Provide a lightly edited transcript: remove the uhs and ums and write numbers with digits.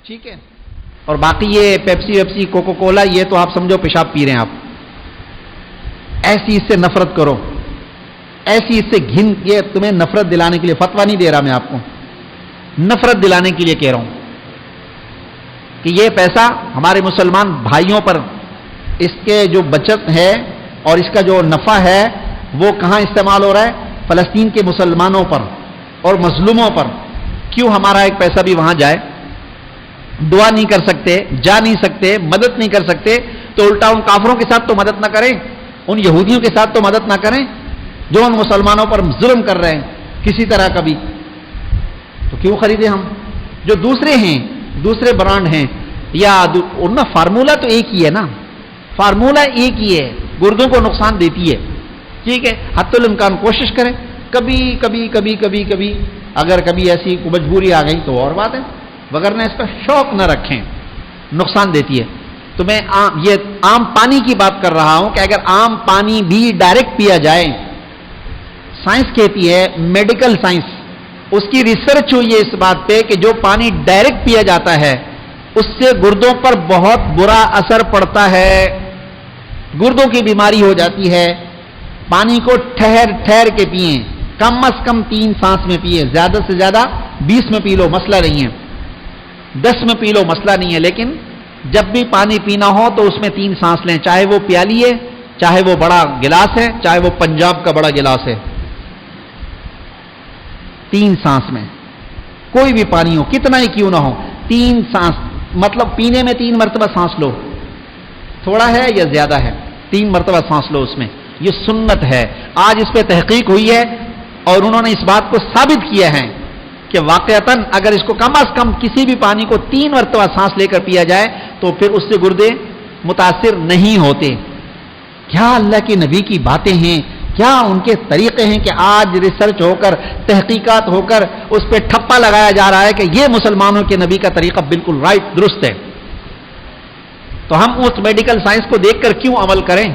ٹھیک ہے. اور باقی یہ پیپسی ویپسی کوکو کولا یہ تو آپ سمجھو پیشاب پی رہے ہیں آپ. ایسی اس سے نفرت کرو, ایسی اس سے گھن. یہ تمہیں نفرت دلانے کے لیے فتویٰ نہیں دے رہا میں آپ کو, نفرت دلانے کے لیے کہہ رہا ہوں کہ یہ پیسہ ہمارے مسلمان بھائیوں پر اس کے جو بچت ہے اور اس کا جو نفع ہے وہ کہاں استعمال ہو رہا ہے؟ فلسطین کے مسلمانوں پر اور مظلوموں پر. کیوں ہمارا ایک پیسہ بھی وہاں جائے؟ دعا نہیں کر سکتے, جا نہیں سکتے, مدد نہیں کر سکتے, تو الٹا ان کافروں کے ساتھ تو مدد نہ کریں, ان یہودیوں کے ساتھ تو مدد نہ کریں جو ان مسلمانوں پر ظلم کر رہے ہیں کسی طرح کا بھی. تو کیوں خریدیں ہم؟ جو دوسرے ہیں, دوسرے برانڈ ہیں, یا ان میں فارمولہ تو ایک ہی ہے نا, فارمولہ ایک ہی ہے, گردوں کو نقصان دیتی ہے. ٹھیک ہے, حتی الامکان کوشش کریں. کبھی کبھی کبھی کبھی کبھی اگر کبھی ایسی مجبوری آ گئی تو اور بات ہے, وگرنہ اس کا شوق نہ رکھیں, نقصان دیتی ہے. تو میں یہ عام پانی کی بات کر رہا ہوں کہ اگر عام پانی بھی ڈائریکٹ پیا جائے, سائنس کہتی ہے, میڈیکل سائنس, اس کی ریسرچ ہوئی ہے اس بات پہ کہ جو پانی ڈائریکٹ پیا جاتا ہے اس سے گردوں پر بہت برا اثر پڑتا ہے, گردوں کی بیماری ہو جاتی ہے. پانی کو ٹھہر ٹھہر کے پئیں, کم از کم 3 سانس میں پیئے, زیادہ سے زیادہ 20 میں پی لو, مسئلہ نہیں ہے, 10 میں پی لو, مسئلہ نہیں ہے, لیکن جب بھی پانی پینا ہو تو اس میں 3 سانس لیں, چاہے وہ پیالی ہے, چاہے وہ بڑا گلاس ہے, چاہے وہ پنجاب کا بڑا گلاس ہے. 3 سانس میں کوئی بھی پانی ہو, کتنا ہی کیوں نہ ہو, 3 سانس, مطلب پینے میں 3 مرتبہ سانس لو, تھوڑا ہے یا زیادہ ہے, 3 مرتبہ سانس لو اس میں. یہ سنت ہے. آج اس پہ تحقیق ہوئی ہے اور انہوں نے اس بات کو ثابت کیا ہے کہ واقعتاً اگر اس کو کم از کم کسی بھی پانی کو 3 مرتبہ سانس لے کر پیا جائے تو پھر اس سے گردے متاثر نہیں ہوتے. کیا اللہ کے نبی کی باتیں ہیں, کیا ان کے طریقے ہیں کہ آج ریسرچ ہو کر, تحقیقات ہو کر اس پہ ٹھپا لگایا جا رہا ہے کہ یہ مسلمانوں کے نبی کا طریقہ بالکل رائٹ, درست ہے. تو ہم اس میڈیکل سائنس کو دیکھ کر کیوں عمل کریں؟